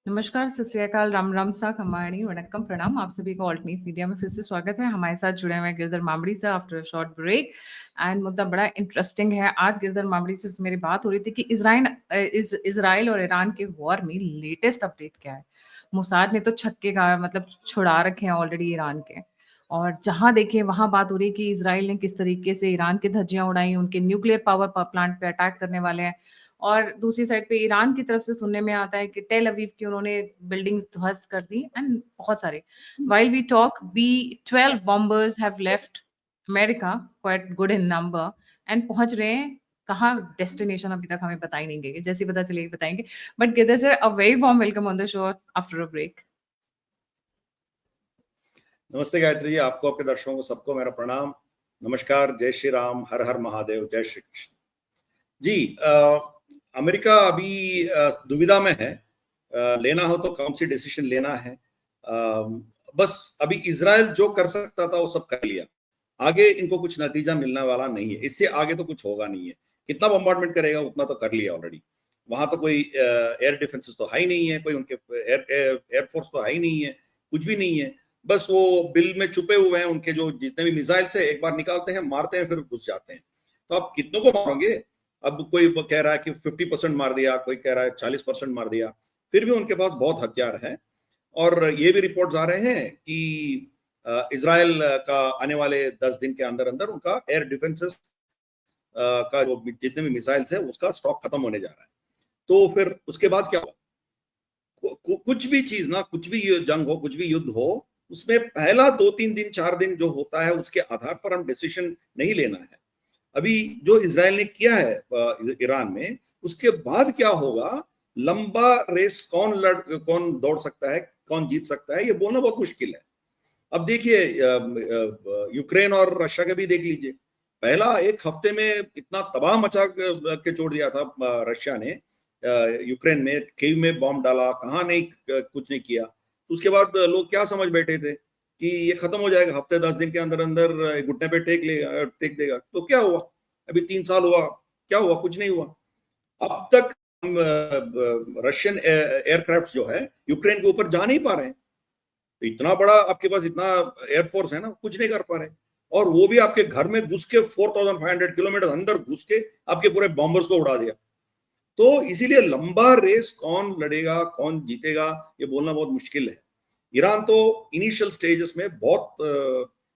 नमस्कार, सत श्री अकाल, राम राम सा खमाणी, वणक्कम, प्रणाम। आप सभी का ऑल्ट न्यूज मीडिया में फिर से स्वागत है। हमारे साथ जुड़े हुए हैं गिरधर मामड़ी से after a short break. And मुद्दा बड़ा इंटरेस्टिंग है। आज गिरधर मामड़ी से मेरी बात हो रही थी कि इजराइल और ईरान के वॉर में लेटेस्ट अपडेट क्या है। मोसाद ने तो छक्के का मतलब छुड़ा रखे हैं ऑलरेडी ईरान के। और जहां देखें वहां बात हो रही है कि इजराइल ने किस तरीके से ईरान की धज्जियां उड़ाई, उनके न्यूक्लियर पावर प्लांट पे अटैक करने वाले हैं। और दूसरी साइड पे ईरान की तरफ से सुनने में आता है कि टेल अवीव की उन्होंने बिल्डिंग्स ध्वस्त कर दी एंड बहुत सारे। While we talk B 12 bombers have left America, quite good in number, and पहुंच रहे हैं कहाँ। डेस्टिनेशन अभी तक हमें बता ही नहीं गए, जैसे पता चलेगी बताएंगे। But Girdhar sir, a very warm welcome on the show after a break. Namaste Gayatri जी, आपको, आपके दर्शकों को सबको मेरा प्रणाम, नमस्कार, जय श्री राम, हर हर महादेव, जय श्री कृष्ण जी। अमेरिका अभी दुविधा में है। लेना हो तो कौन सी डिसीजन लेना है। बस अभी इजराइल जो कर सकता था वो सब कर लिया। आगे इनको कुछ नतीजा मिलने वाला नहीं है, इससे आगे तो कुछ होगा नहीं है। कितना बम्बार्डमेंट करेगा उतना तो कर लिया ऑलरेडी। वहां तो कोई एयर डिफेंसेस तो है ही नहीं है, कोई उनके एयरफोर्स तो है ही नहीं है, कुछ भी नहीं है। बस वो बिल में छुपे हुए हैं, उनके जो जितने भी मिसाइल से एक बार निकालते हैं, मारते हैं, फिर घुस जाते हैं। तो आप कितनों को मारोगे। अब कोई कह रहा है कि 50% मार दिया, कोई कह रहा है 40% मार दिया, फिर भी उनके पास बहुत हथियार है। और ये भी रिपोर्ट्स आ रहे हैं कि इजराइल का आने वाले 10 दिन के अंदर अंदर उनका एयर डिफेंसेस का जो जितने भी मिसाइल्स है उसका स्टॉक खत्म होने जा रहा है। तो फिर उसके बाद क्या होगा। कुछ भी चीज ना, कुछ भी जंग हो, कुछ भी युद्ध हो, उसमें पहला 2-3 दिन 4 दिन जो होता है उसके आधार पर हम डिसीजन नहीं लेना है। अभी जो इजराइल ने किया है ईरान में, उसके बाद क्या होगा, लंबा रेस कौन दौड़ सकता है, कौन जीत सकता है, ये बोलना बहुत मुश्किल है। अब देखिए, यूक्रेन और रशिया के भी देख लीजिए। पहला एक हफ्ते में इतना तबाह मचा के छोड़ दिया था रशिया ने। यूक्रेन में कीव में बॉम्ब डाला, कहाँ नहीं कुछ नहीं किया। तो उसके बाद लोग क्या समझ बैठे थे कि ये खत्म हो जाएगा, हफ्ते 10 दिन के अंदर अंदर घुटने पे टेक देगा। तो क्या हुआ, अभी 3 साल हुआ, क्या हुआ, कुछ नहीं हुआ। अब तक रशियन एयरक्राफ्ट जो है यूक्रेन के ऊपर जा नहीं पा रहे हैं। तो इतना बड़ा आपके पास इतना एयरफोर्स है ना, कुछ नहीं कर पा रहे। और वो भी आपके घर में घुस के 4500 किलोमीटर अंदर घुस के आपके पूरे बॉम्बर्स को उड़ा दिया। तो इसीलिए लंबा रेस कौन लड़ेगा, कौन जीतेगा, ये बोलना बहुत मुश्किल है। ईरान तो इनिशियल स्टेजेस में बहुत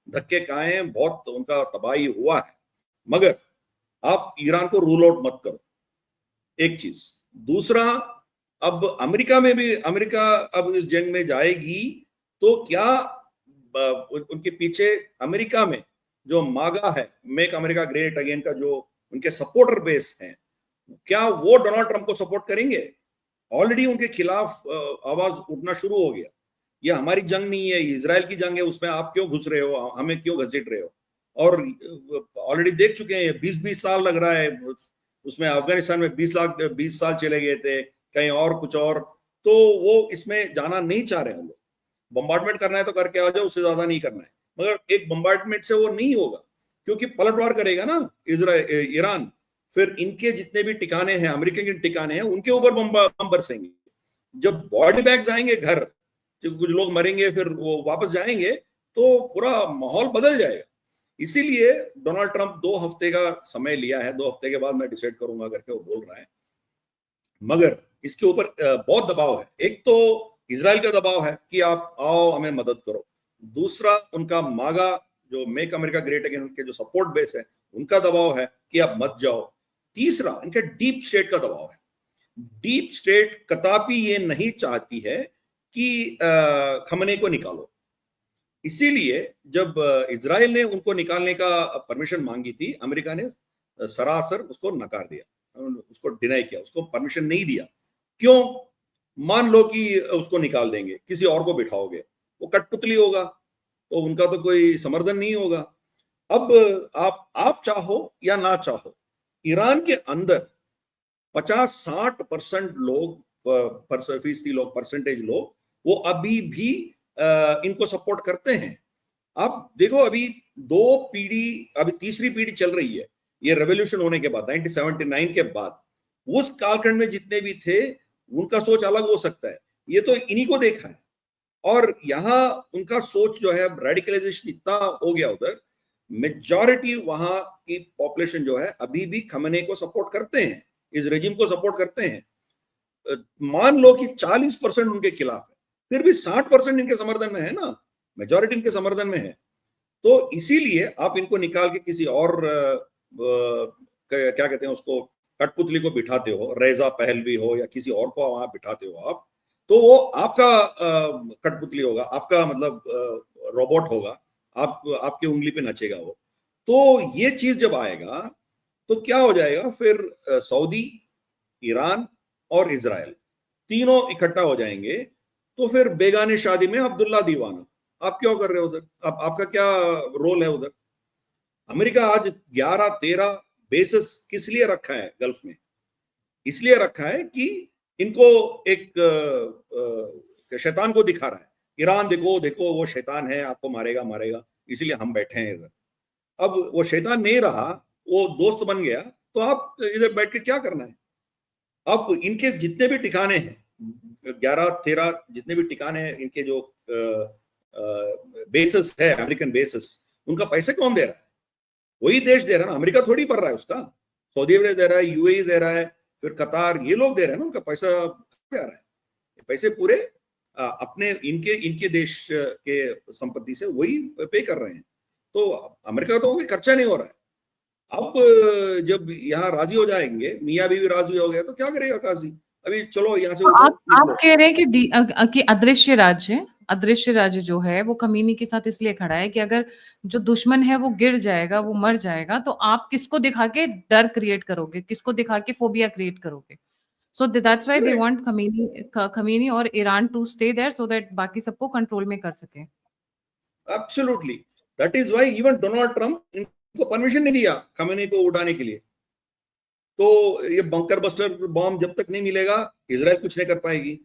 धक्के खाए हैं, बहुत उनका तबाही हुआ है। मगर आप ईरान को रूल आउट मत करो, एक चीज। दूसरा, अब अमेरिका में भी, अमेरिका अब इस जंग में जाएगी तो क्या उनके पीछे अमेरिका में जो मागा है, मेक अमेरिका ग्रेट अगेन का जो उनके सपोर्टर बेस है, क्या वो डोनाल्ड ट्रंप को सपोर्ट करेंगे। ऑलरेडी उनके खिलाफ आवाज उठना शुरू हो गया। ये हमारी जंग नहीं है, इजराइल की जंग है, उसमें आप क्यों घुस रहे हो, हमें क्यों घसीट रहे हो। और ऑलरेडी देख चुके हैं, 20-20 साल लग रहा है उसमें। अफगानिस्तान में 20 साल चले गए थे, कहीं और कुछ और। तो वो इसमें जाना नहीं चाह रहे हैं लोग। बम्बार्डमेंट करना है तो करके आ जाओ, उससे ज्यादा नहीं करना है। मगर एक बम्बार्डमेंट से वो नहीं होगा, क्योंकि पलटवार करेगा ना ईरान। फिर इनके जितने भी ठिकाने हैं, अमेरिका के ठिकाने हैं, उनके ऊपर बम बरसेंगे। जब बॉडी बैग्स आएंगे घर, जब कुछ लोग मरेंगे, फिर वो वापस जाएंगे, तो पूरा माहौल बदल जाएगा। इसीलिए डोनाल्ड ट्रंप 2 हफ्ते का समय लिया है, 2 हफ्ते के बाद मैं डिसाइड करूंगा करके वो बोल रहा है। मगर इसके ऊपर बहुत दबाव है। एक तो इजराइल का दबाव है कि आप आओ हमें मदद करो। दूसरा, उनका मागा जो मेक अमेरिका ग्रेट अगेन, उनके जो सपोर्ट बेस है, उनका दबाव है कि आप मत जाओ। तीसरा, इनके डीप स्टेट का दबाव है। डीप स्टेट कदापि ये नहीं चाहती है कि खमने को निकालो। इसीलिए जब इजराइल ने उनको निकालने का परमिशन मांगी थी, अमेरिका ने सरासर उसको नकार दिया, उसको डिनाई किया, उसको परमिशन नहीं दिया। क्यों। मान लो कि उसको निकाल देंगे, किसी और को बिठाओगे, वो कठपुतली होगा, तो उनका तो कोई समर्थन नहीं होगा। अब आप चाहो या ना चाहो, ईरान के अंदर 50-60% लोग, फीसदी लोग, परसेंटेज लोग, वो अभी भी इनको सपोर्ट करते हैं। आप देखो, अभी 2 पीढ़ी, अभी तीसरी पीढ़ी चल रही है ये रेवोल्यूशन होने के बाद, 1979 के बाद। उस कालखंड में जितने भी थे, उनका सोच अलग हो सकता है, ये तो इन्हीं को देखा है। और यहाँ उनका सोच जो है, रेडिकलाइजेशन इतना हो गया उधर, मेजॉरिटी वहां की पॉपुलेशन जो है अभी भी खमेनी को सपोर्ट करते हैं, इस रेजिम को सपोर्ट करते हैं। मान लो कि 40% उनके खिलाफ है, फिर भी 60% इनके समर्थन में है ना, मेजॉरिटी इनके समर्थन में है। तो इसीलिए आप इनको निकाल के किसी और क्या कहते हैं उसको, कठपुतली को बिठाते हो, रेजा पहलवी हो या किसी और को वहां बिठाते हो आप, तो वो आपका कठपुतली होगा, आपका मतलब रोबोट होगा, आपकी उंगली पे नचेगा वो। तो ये चीज जब आएगा तो क्या हो जाएगा फिर, सऊदी, ईरान और इजराइल तीनों इकट्ठा हो जाएंगे। तो फिर बेगानी शादी में अब्दुल्ला दीवाना, आप क्यों कर रहे हो उधर, आपका क्या रोल है उधर। अमेरिका आज 11-13 बेसिस किस लिए रखा है गल्फ में, इसलिए रखा है कि इनको एक शैतान को दिखा रहा है, ईरान देखो देखो वो शैतान है, आपको मारेगा मारेगा, इसीलिए हम बैठे हैं इधर। अब वो शैतान नहीं रहा, वो दोस्त बन गया, तो आप इधर बैठ के क्या करना है। अब इनके जितने भी ठिकाने हैं, 11-13 जितने भी ठिकाने हैं, इनके जो बेसिस है, अमेरिकन बेसिस, उनका पैसे कौन दे रहा है, वही देश दे रहा है ना, अमेरिका थोड़ी भर रहा है उसका, सऊदी अरब दे रहा है, यूएई दे रहा है, फिर कतार, ये लोग दे रहे हैं ना, उनका पैसा जा रहा है, पैसे पूरे अपने इनके देश के संपत्ति से वही पे कर रहे हैं। तो अमेरिका तो कोई खर्चा नहीं हो रहा है। अब जब यहाँ राजी हो जाएंगे, मियाँ बीवी राजी हो गया, तो क्या करेगा काजी, अभी चलो यहाँ से तो उठो आप कह रहे हैं कि अदृश्य राज्य जो है वो खमीनी के साथ इसलिए खड़ा है कि अगर जो दुश्मन है वो गिर जाएगा, वो मर जाएगा, तो आप किसको दिखा के डर क्रिएट करोगे, किसको दिखा के फोबिया क्रिएट करोगे। So that's why they want Khamenei और Iran to stay there so that बाकी सबको कंट्रोल में कर सके। Absolutely, that is why even Donald Trump इनको परमिशन नहीं दिया खमेनी को उड़ाने के लिए। तो ये बंकर बस्टर बॉम्ब जब तक नहीं मिलेगा, इजराइल कुछ नहीं कर पाएगी।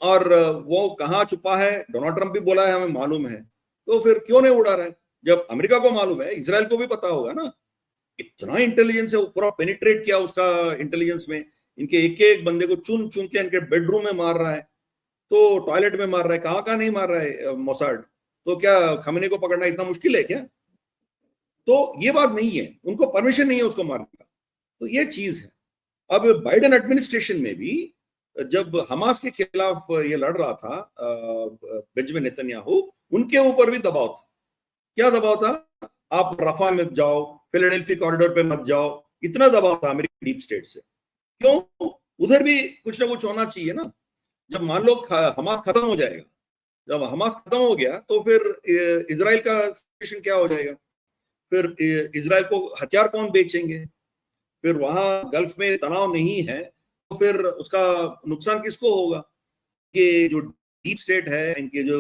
और वो कहाँ छुपा है, डोनाल्ड ट्रंप भी बोला है हमें मालूम है, तो फिर क्यों नहीं उड़ा रहा है। जब अमेरिका को मालूम है, इजराइल को भी पता होगा ना, इतना इंटेलिजेंस है, पूरा पेनिट्रेट किया उसका इंटेलिजेंस में, इनके एक एक बंदे को चुन चुन के इनके बेडरूम में मार रहा है, तो टॉयलेट में मार रहा है, कहाँ कहाँ नहीं मार रहा है मोसाड। तो क्या खमेनी को पकड़ना इतना मुश्किल है क्या। तो ये बात नहीं है, उनको परमिशन नहीं है उसको मारने का, तो ये चीज है। अब बाइडेन एडमिनिस्ट्रेशन में भी जब हमास के खिलाफ ये लड़ रहा था बेंजामिन नेतन्याहू, उनके ऊपर भी दबाव था। क्या दबाव था, आप रफा में जाओ, फिलाडेल्फी कॉरिडोर पे मत जाओ, इतना दबाव था अमेरिकी डीप स्टेट से। क्यों, उधर भी कुछ ना कुछ होना चाहिए ना। जब मान लो हमास खत्म हो जाएगा, जब हमास खत्म हो गया तो फिर इजराइल का सिचुएशन क्या हो जाएगा, फिर इजराइल को हथियार कौन बेचेंगे, फिर वहां गल्फ में तनाव नहीं है, तो फिर उसका नुकसान किसको होगा। कि जो डीप स्टेट है, इनके जो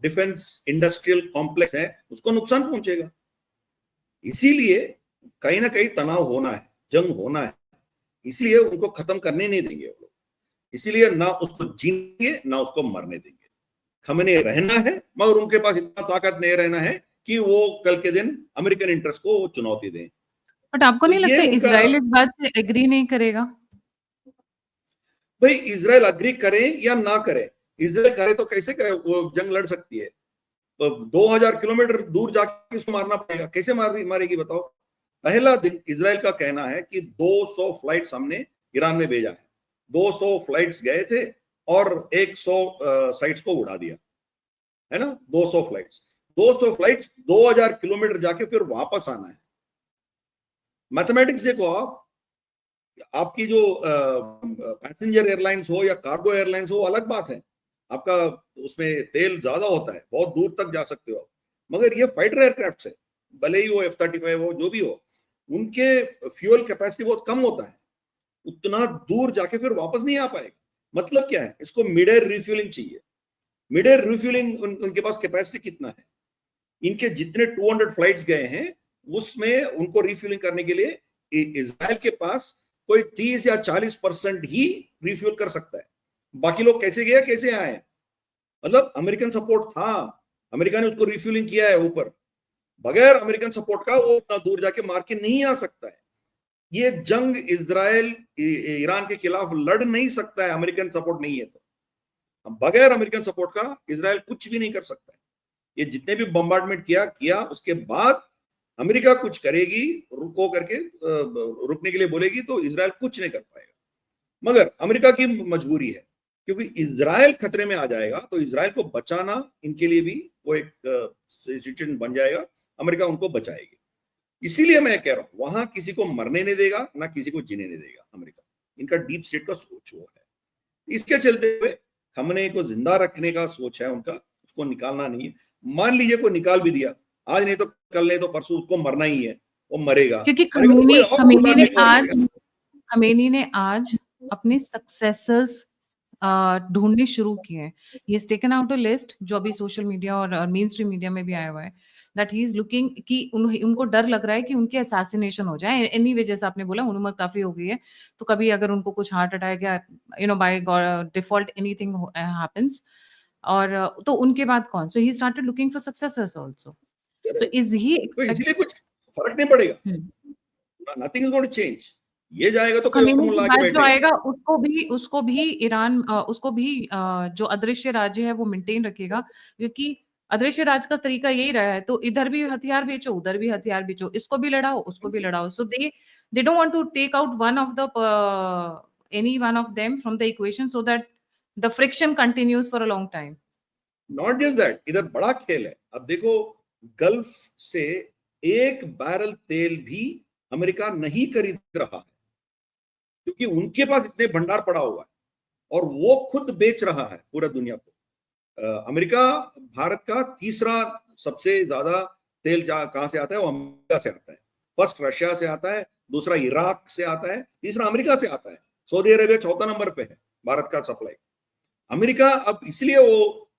डिफेंस इंडस्ट्रियल कॉम्प्लेक्स है, उसको नुकसान पहुंचेगा। इसीलिए कहीं ना कहीं तनाव होना है, जंग होना है, इसलिए उनको खत्म करने नहीं देंगे वो लोग। इसीलिए ना उसको जीनेंगे ना उसको मरने देंगे। खमेनी रहना है, मगर उनके पास इतना ताकत नहीं रहना है कि वो कल के दिन अमेरिकन इंटरेस्ट को चुनौती दें। बट आपको तो नहीं ये लगता उनका, इजराइल इस बात से एग्री नहीं करेगा। भाई इजराइल अग्री करे या ना करे, इजराइल करे तो कैसे करे, वो जंग लड़ सकती है। 2000 किलोमीटर दूर जाके उसको मारना पड़ेगा, कैसे मारेगी बताओ। पहला दिन इजराइल का कहना है कि 200 फ्लाइट्स हमने ईरान में भेजा है, 200 फ्लाइट्स गए थे और 100 साइट्स को उड़ा दिया है ना। 200 फ्लाइट्स 2000 किलोमीटर जाके फिर वापस आना है। मैथमेटिक्स देखो आप, आपकी जो पैसेंजर एयरलाइंस हो या कार्गो एयरलाइंस हो अलग बात है, आपका उसमें तेल ज्यादा होता है, बहुत दूर तक जा सकते हो। मगर ये फाइटर एयरक्राफ्ट है, भले ही वो F-35 हो, जो भी हो, उनके फ्यूल कैपेसिटी बहुत कम होता है, उतना दूर जाके फिर वापस नहीं आ पाएगा। मतलब क्या है, इसको मिड एयर रिफ्यूलिंग चाहिए। मिड एयर रिफ्यूलिंग उनके पास कैपेसिटी कितना है, इनके जितने 200 फ्लाइट्स गए हैं उसमें उनको रिफ्यूलिंग करने के लिए इजराइल के पास कोई 30 या 40% ही रिफ्यूल कर सकता है। बाकी लोग कैसे गए कैसे आए, मतलब अमेरिकन सपोर्ट था, अमेरिका ने उसको रिफ्यूलिंग किया है ऊपर, बगैर अमेरिकन सपोर्ट का वो उतना दूर जाके मार के नहीं आ सकता है। ये जंग इजराइल ईरान के खिलाफ लड़ नहीं सकता है, अमेरिकन सपोर्ट नहीं है तो। बगैर अमेरिकन सपोर्ट का इजराइल कुछ भी नहीं कर सकता है। ये जितने भी बम्बार्डमेंट किया उसके बाद अमेरिका कुछ करेगी, रुको करके रुकने के लिए बोलेगी तो इजराइल कुछ नहीं कर पाएगा। मगर अमेरिका की मजबूरी है, क्योंकि इजराइल खतरे में आ जाएगा तो इजराइल को बचाना इनके लिए भी वो एक सिचुएशन बन जाएगा, अमेरिका उनको बचाएगी। इसीलिए मैं कह रहा हूं वहां किसी को मरने नहीं देगा, ना किसी को जीने नहीं देगा अमेरिका। इनका डीप स्टेट का सोच वो है। इसके चलते हुए खमने को जिंदा रखने का सोच है उनका, उसको निकालना नहीं है। मान लीजिए कोई निकाल भी दिया, आज नहीं तो कल, नहीं तो परसों उसको मरना ही है, वो मरेगा। क्योंकि तो कोई और खमेनी ने आज अपने सक्सेसर्स ढूंढने शुरू किए हैं। He is taken out a list, जो अभी सोशल मीडिया और मेन स्ट्रीम मीडिया में भी आया हुआ है, दैट ही इज लुकिंग कि उनको डर लग रहा है कि उनके असैसिनेशन हो जाए। एनी वे, जैसे आपने बोला उम्र काफी हो गई है, तो कभी अगर उनको कुछ हार्ट अटैक या बाय डिफॉल्ट एनीथिंग हैपेंस, और तो उनके बाद कौन? So he started looking for successors also. So is he तो इसलिए कुछ फर्क नहीं पड़ेगा, nothing is going to change. ये जाएगा तो कोई और मुल्ला आके जो बैठेगा। आएगा उसको भी ईरान उसको भी जो अदृश्य राज्य है वो मेंटेन रखेगा, क्योंकि अदृश्य राज का तरीका यही रहा है। तो इधर भी हथियार बेचो, उधर भी हथियार बेचो, इसको भी लड़ाओ, उसको भी लड़ाओ। So they don't want to take out one of the any one of them from the equation, so that the friction continues for a long time. Not just that, इधर बड़ा खेल है। अब देखो, गल्फ से एक बैरल तेल भी अमेरिका नहीं खरीद रहा है, क्योंकि उनके पास इतने भंडार पड़ा हुआ है और वो खुद बेच रहा है पूरा दुनिया को। अमेरिका भारत का तीसरा सबसे ज्यादा तेल कहां से आता है? वो अमेरिका से आता है। फर्स्ट रशिया से आता है, दूसरा इराक से आता है, तीसरा अमेरिका से आता है। सऊदी अरेबिया चौथा नंबर पे है भारत का सप्लाई। अमेरिका अब इसलिए वो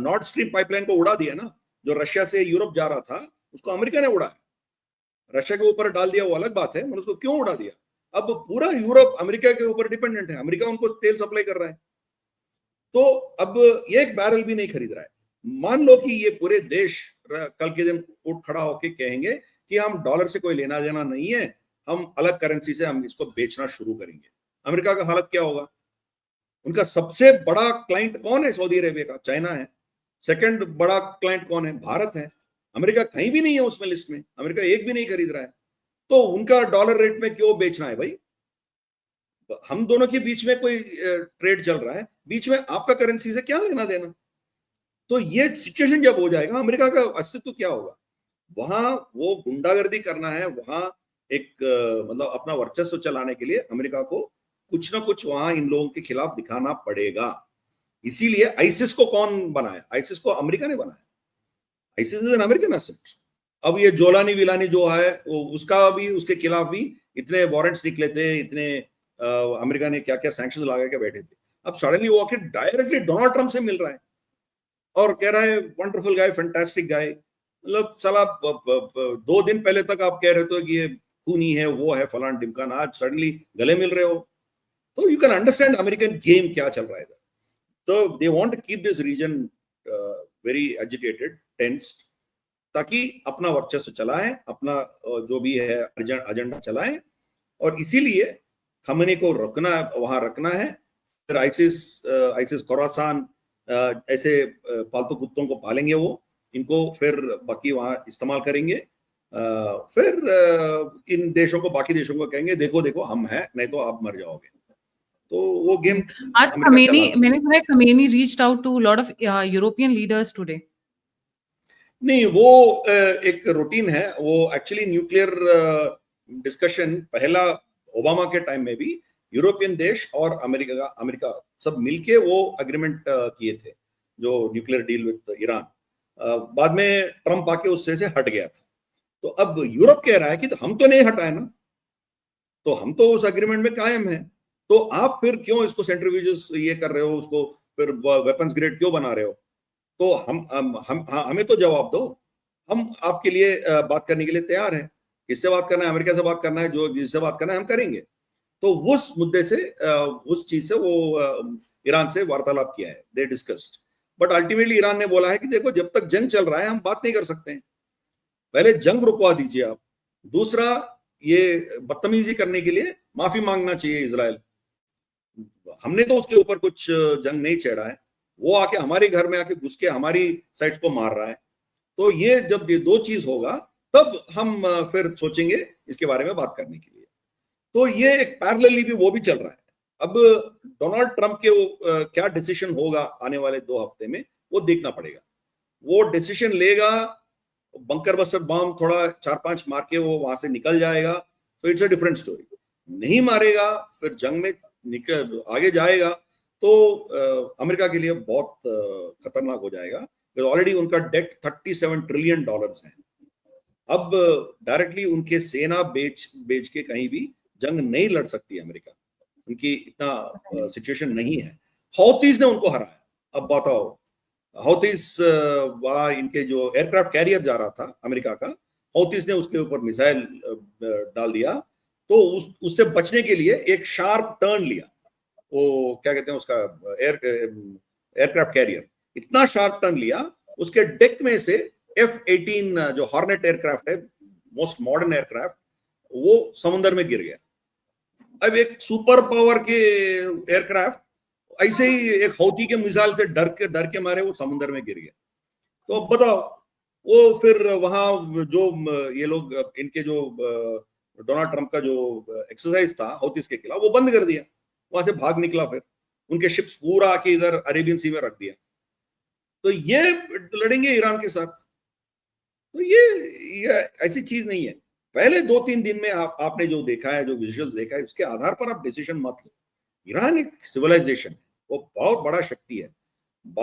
नॉर्थ स्ट्रीम पाइपलाइन को उड़ा दिया ना, जो रशिया से यूरोप जा रहा था, उसको अमेरिका ने उड़ा है। रशिया के ऊपर डाल दिया वो अलग बात है, मतलब उसको क्यों उड़ा दिया? अब पूरा यूरोप अमेरिका के ऊपर डिपेंडेंट है, अमेरिका उनको तेल सप्लाई कर रहा है। तो अब ये एक बैरल भी नहीं खरीद रहा है। मान लो कि ये पूरे देश कल के दिन उठ खड़ा होके कहेंगे कि हम डॉलर से कोई लेना देना नहीं है, हम अलग करेंसी से हम इसको बेचना शुरू करेंगे। अमेरिका का हालत क्या होगा? उनका सबसे बड़ा क्लाइंट कौन है? सऊदी अरेबिया का, चाइना है। सेकंड बड़ा क्लाइंट कौन है? भारत है। अमेरिका कहीं भी नहीं है उसमें लिस्ट में, अमेरिका एक भी नहीं खरीद रहा है। तो उनका डॉलर रेट में क्यों बेचना है भाई? हम दोनों के बीच में कोई ट्रेड चल रहा है, बीच में आपका करेंसी से क्या लेना देना? तो ये सिचुएशन जब हो जाएगा, अमेरिका का अस्तित्व क्या होगा? वहां वो गुंडागर्दी करना है, वहां एक मतलब अपना वर्चस्व चलाने के लिए अमेरिका को कुछ ना कुछ वहां इन लोगों के खिलाफ दिखाना पड़ेगा। इसीलिए आईसिस को कौन बनाया? आईसिस को अमेरिका ने बनाया। ISIS is an American asset. अब ये जोलानी विलानी जो है उसका भी, उसके खिलाफ भी इतने वारंट्स निकले थे, इतने अमेरिका ने क्या क्या सैंक्शन लगा के बैठे थे। अब सडनली वो आके डायरेक्टली डोनाल्ड ट्रंप से मिल रहा है और कह रहा है वंडरफुल गाय, फैंटास्टिक गाय। मतलब साला 2 दिन पहले तक आप कह रहे थे कि ये खूनी है, वो है, फलान ढिमकान, आज सडनली गले मिल रहे हो। तो you can understand American game क्या चल रहा है। तो they want to keep this region very agitated, tensed, ताकि अपना वर्चस्व चलाएं, अपना जो भी है एजेंडा चलाएं। और इसीलिए खमेनी को रखना, वहां रखना है। फिर आइसिस खोरासान ऐसे पालतू कुत्तों को पालेंगे वो, इनको फिर बाकी वहां इस्तेमाल करेंगे। फिर इन देशों को, बाकी देशों को कहेंगे देखो देखो हम हैं, नहीं तो आप मर जाओगे। तो वो गेम आज मैंने सुना है Khamenei reached out to lot of European leaders today. नहीं, वो एक रूटीन है। वो एक्चुअली न्यूक्लियर डिस्कशन पहला ओबामा के टाइम में भी यूरोपियन देश और अमेरिका सब मिलके वो एग्रीमेंट किए थे, जो न्यूक्लियर डील विद ईरान। बाद में ट्रंप आके उससे से हट गया था। तो अब यूरोप कह रहा है कि तो हम तो नहीं हटाए ना, तो हम तो उस एग्रीमेंट में कायम है, तो आप फिर क्यों इसको सेंट्रीफ्यूजेस ये कर रहे हो, उसको फिर वेपन्स ग्रेड क्यों बना रहे हो? तो हमें तो जवाब दो, हम आपके लिए बात करने के लिए तैयार हैं। किससे बात करना है? अमेरिका से बात करना है, जो जिससे बात करना है हम करेंगे। तो उस मुद्दे से, उस चीज से वो ईरान से वार्तालाप किया है, दे डिस्कस्ड। बट अल्टीमेटली ईरान ने बोला है कि देखो जब तक जंग चल रहा है हम बात नहीं कर सकते हैं, पहले जंग रुकवा दीजिए आप। दूसरा, ये बदतमीजी करने के लिए माफी मांगना चाहिए इजराइल। हमने तो उसके ऊपर कुछ जंग नहीं छेड़ा है, वो आके हमारे घर में आके घुस के हमारी साइट्स को मार रहा है। तो ये जब ये दो चीज होगा तब हम फिर सोचेंगे इसके बारे में बात करने के लिए। तो ये एक पैरेलली भी वो भी चल रहा है। अब डोनाल्ड ट्रंप के वो क्या डिसीजन होगा आने वाले 2 हफ्ते में, वो देखना पड़ेगा। वो डिसीजन लेगा, बंकर बस्टर बम थोड़ा 4-5 मार के वो वहां से निकल जाएगा, तो इट्स अ डिफरेंट स्टोरी। नहीं मारेगा, फिर जंग में निकल आगे जाएगा, तो अमेरिका के लिए बहुत खतरनाक हो जाएगा। ऑलरेडी उनका डेट $37 ट्रिलियन है। अब डायरेक्टली उनके सेना बेच बेच के कहीं भी जंग नहीं लड़ सकती अमेरिका, उनकी इतना सिचुएशन नहीं है। हौतीज ने उनको हराया। अब बताओ, हौतीज वहां इनके जो एयरक्राफ्ट कैरियर जा रहा था अमेरिका का, हौतीज ने उसके ऊपर मिसाइल डाल दिया, तो उससे बचने के लिए एक शार्प टर्न लिया। वो क्या कहते हैं उसका, एयरक्राफ्ट कैरियर, इतना शार्प टर्न लिया, उसके डेक में से F-18 जो हॉर्नेट एयरक्राफ्ट है, मोस्ट मॉडर्न एयरक्राफ्ट, वो समुद्र में गिर गया। अब एक सुपर पावर के एयरक्राफ्ट ऐसे ही एक हौती के मिसाइल से डर के मारे वो समुद्र में गिर गया। तो अब बताओ, वो फिर वहां जो ये लोग इनके जो डोनाल्ड ट्रंप का जो एक्सरसाइज था हौतीस के खिलाफ, वो बंद कर दिया, वहां से भाग निकला, फिर उनके शिप्स पूरा आके इधर अरेबियन सी में रख दिया। तो ये लड़ेंगे ईरान के साथ। तो ये ऐसी चीज नहीं है। पहले 2-3 दिन में आपने जो देखा है, जो विजुअल्स देखा है, उसके आधार पर आप डिसीजन मत लो। ईरान एक सिविलाइजेशन है, वो बहुत बड़ा शक्ति है।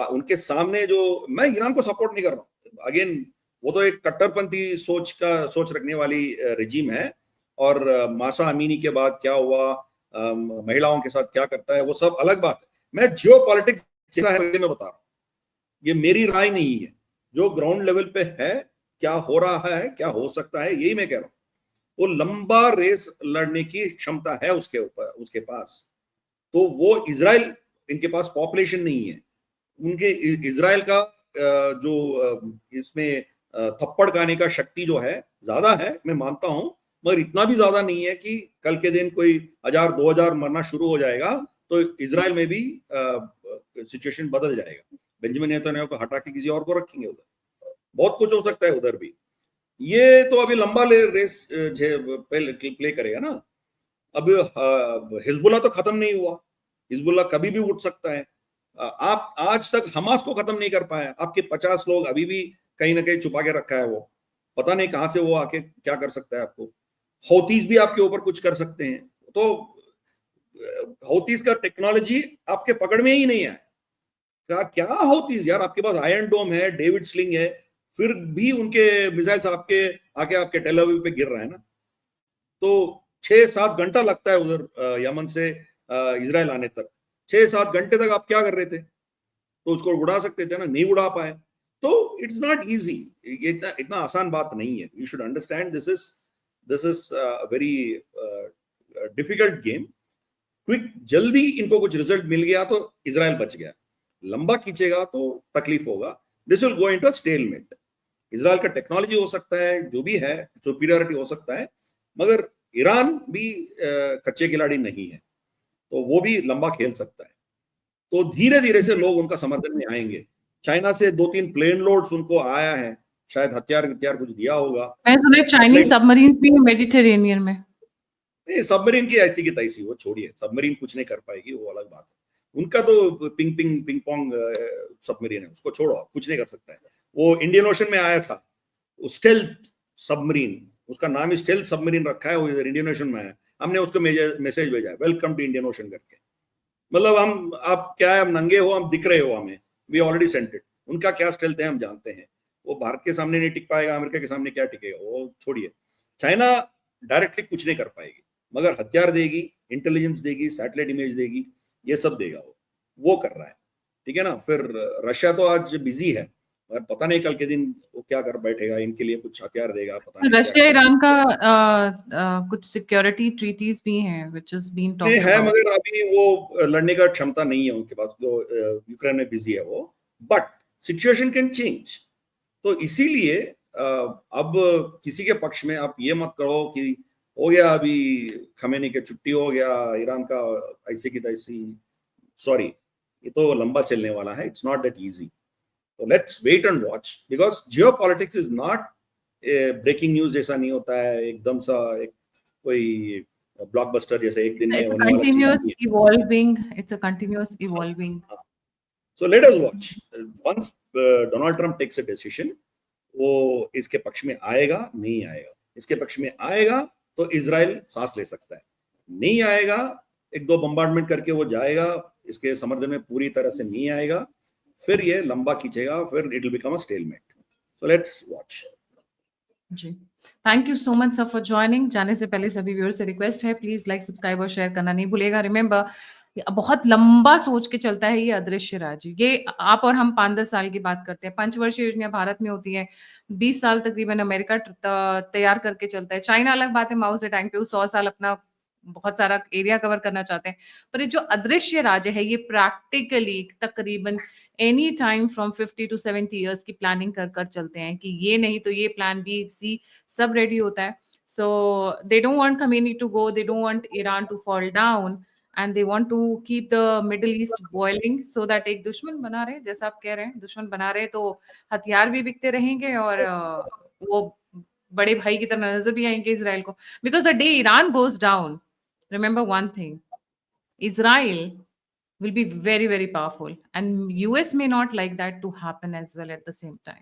उनके सामने जो, मैं ईरान को सपोर्ट नहीं कर रहा हूँ, अगेन वो तो एक कट्टरपंथी सोच रखने वाली रिजीम है। और मासा अमीनी के बाद क्या हुआ, महिलाओं के साथ क्या करता है, वो सब अलग बात है। मैं जियो पॉलिटिक्स मैं बता रहा हूँ, ये मेरी राय नहीं है। जो ग्राउंड लेवल पे है, क्या हो रहा है, क्या हो सकता है, यही मैं कह रहा हूँ। वो लंबा रेस लड़ने की क्षमता है उसके ऊपर, उसके पास। तो वो इजराइल, इनके पास पॉपुलेशन नहीं है, उनके इजराइल का जो इसमें थप्पड़ खाने का शक्ति जो है ज्यादा है, मैं मानता हूं, मगर इतना भी ज्यादा नहीं है कि कल के दिन कोई 1000-2000 मरना शुरू हो जाएगा तो इजराइल में भी सिचुएशन बदल जाएगा। बेंजामिन नेतन्याहू को हटा के किसी और को रखेंगे उधर, बहुत कुछ हो सकता है उधर भी। ये तो अभी लंबा रेस प्ले करेगा ना। अब हिजबुल्लाह तो खत्म नहीं हुआ, हिजबुल्लाह कभी भी उठ सकता है। आप आज तक हमास को खत्म नहीं कर पाए, आपके 50 लोग अभी भी कहीं ना कहीं छुपा के रखा है, वो पता नहीं कहां से वो आके क्या कर सकता है आपको। हौतीज भी आपके ऊपर कुछ कर सकते हैं। तो हौतीज का टेक्नोलॉजी आपके पकड़ में ही नहीं है। क्या हौतीज यार, आपके पास आयरन डोम है, डेविड स्लिंग है, फिर भी उनके मिसाइल्स आपके आके आपके टेल अवीव पे गिर रहा है ना। तो 6-7 घंटा लगता है उधर यमन से इजराइल आने तक। 6-7 घंटे तक आप क्या कर रहे थे? तो उसको उड़ा सकते थे ना, नहीं उड़ा पाए। तो इट्स नॉट इजी, इतना इतना आसान बात नहीं है। You should understand this is very difficult game. Quick, जल्दी इनको कुछ रिजल्ट मिल गया तो इजराइल बच गया, लंबा खींचेगा तो तकलीफ होगा। This will go into stalemate. Israel का टेक्नोलॉजी हो सकता है, जो भी है सुपीरियरिटी हो सकता है, मगर ईरान भी कच्चे खिलाड़ी नहीं है, तो वो भी लंबा खेल सकता है। तो धीरे धीरे से लोग उनका समर्थन में आएंगे। चाइना से 2-3 प्लेन लोड्स उनको आया है, शायद हथियार कुछ दिया होगा। मैं सुना चाइनीज सबमरीन भी मेडिटेरेनियन में। नहीं, सबमरीन की ऐसी की तैसी, वो छोड़िए, सबमरीन कुछ नहीं कर पाएगी, वो अलग बात है। उनका तो पिंग पोंग सबमरीन है, उसको छोड़ो, कुछ नहीं कर सकता है। वो इंडियन ओशन में आया था, स्टेल्थ सबमरीन, उसका नाम ही स्टेल्थ सबमरीन रखा है, वो इंडियन ओशन में आया। हमने उसको मैसेज भेजा, वेलकम टू इंडियन ओशन करके। मतलब हम, आप क्या है, हम नंगे हो, हम दिख रहे हो हमें, वी ऑलरेडी सेंट इट। उनका क्या स्टेल्थ है हम जानते हैं। वो भारत के सामने नहीं टिक पाएगा, अमेरिका के सामने क्या टिकेगा, वो छोड़िए। चाइना डायरेक्टली कुछ नहीं कर पाएगी, मगर हथियार देगी, इंटेलिजेंस देगी, सैटेलाइट इमेज देगी, ये सब देगा वो कर रहा है, ठीक है ना। फिर रशिया तो आज बिजी है, और पता नहीं कल के दिन वो क्या कर बैठेगा, इनके लिए कुछ हथियार देगा, पता नहीं। रशिया ईरान का कुछ सिक्योरिटी ट्रीटीज भी हैं व्हिच इज बीइंग टॉक्ड है, अबाउट, मगर अभी वो लड़ने का क्षमता नहीं है उनके पास, जो यूक्रेन में बिजी है वो। But situation can change. तो इसीलिए अब किसी के पक्ष में आप ये मत करो कि हो गया अभी खमेनी के छुट्टी हो गया, ईरान का ऐसे की तैसी। सॉरी, ये तो लंबा चलने वाला है, इट्स नॉट दैट इजी। तो let's wait and watch, because geopolitics is not breaking news जैसा नहीं होता है एकदम सा एक कोई ब्लॉकबस्टर जैसे एक दिन में It's a होने वाला चीज continuous नहीं है। evolving. It's a continuous evolving. So let us watch. Once Donald Trump takes a decision, वो इसके पक्ष में आएगा नहीं आएगा। इसके पक्ष में आएगा तो इजराइल सांस ले सकता है, नहीं आएगा एक दो बम्बार्डमेंट करके वो जाएगा, इसके समर्थन में पूरी तरह से नहीं आएगा, फिर ये लंबा खींचेगा, फिर it will become a stalemate. So let's watch. जी, thank you so much sir for joining. जाने से पहले सभी व्यूअर्स से रिक्वेस्ट है, प्लीज लाइक सब्सक्राइब और शेयर करना नहीं भूलिएगा। रिमेंबर, बहुत लंबा सोच के चलता है ये अदृश्य राज्य। ये आप और हम 5-10 साल की बात करते हैं। पंचवर्षीय योजना भारत में होती है, 20 साल तकरीबन अमेरिका तैयार करके चलता है। चाइना अलग बात है, माओ से टाइम पे 100 साल अपना बहुत सारा एरिया कवर करना चाहते हैं। पर ये जो अदृश्य राज्य है, ये प्रैक्टिकली तकरीबन any time from 50 to 70 years की प्लानिंग कर कर चलते हैं कि ये नहीं तो ये, प्लान बी सी सब रेडी होता है। So they don't want Khamenei to go, they don't want Iran to fall down, and they want to keep the Middle East boiling, so that एक दुश्मन बना रहे, जैसा आप कह रहे हैं दुश्मन बना रहे, तो हथियार भी बिकते रहेंगे और वो बड़े भाई की तरह नजर भी आएंगे इसराइल को। Because the day Iran goes down, remember one thing, Israel will be very, very powerful, and US may not like that to happen as well at the same time.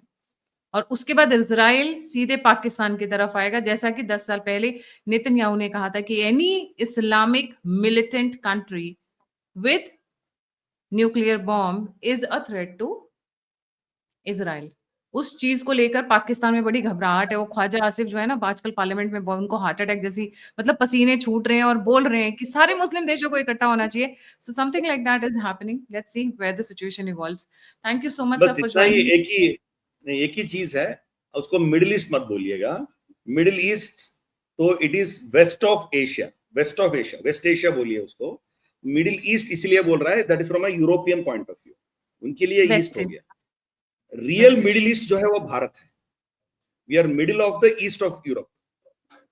और उसके बाद इजराइल सीधे पाकिस्तान की तरफ आएगा, जैसा कि 10 साल पहले नेतन्याहू ने कहा था कि any Islamic militant country with nuclear bomb is a threat to Israel. उस चीज को लेकर पाकिस्तान में बड़ी घबराहट है। वो ख्वाजा आसिफ जो है ना, आजकल पार्लियामेंट में उनको हार्ट अटैक जैसी, मतलब पसीने छूट रहे हैं और बोल रहे हैं कि सारे मुस्लिम देशों को इकट्ठा होना चाहिए। So something like that is happening. Let's see where the situation evolves. Thank you so much बस सर फॉर इतना ही, ज्वाइनिंग। एक ही चीज है, उसको मिडिल ईस्ट मत बोलिएगा। मिडिल ईस्ट तो it is west of Asia, west of Asia, west Asia बोलिए उसको। मिडिल ईस्ट इसलिए बोल रहा है, that is from a European point of view, उनके लिए ईस्ट हो गया। रियल मिडिल ईस्ट जो है वो भारत है। We are middle of the east of Europe.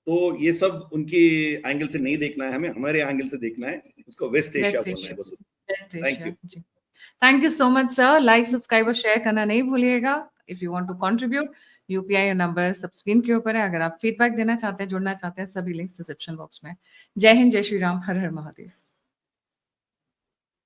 तो ये सब उनके एंगल से नहीं देखना है हमें, हमारे एंगल से देखना है, उसको वेस्ट एशिया बोलना है बस। Thank you, thank you so much sir. Like subscribe और शेयर करना नहीं भूलिएगा। If you want to contribute, UPI number सब स्क्रीन के ऊपर है। अगर आप फीडबैक देना चाहते हैं, जुड़ना चाहते हैं, सभी लिंक्स डिस्क्रिप्शन बॉक्स में। जय हिंद, जय श्री राम, हर हर महादेव।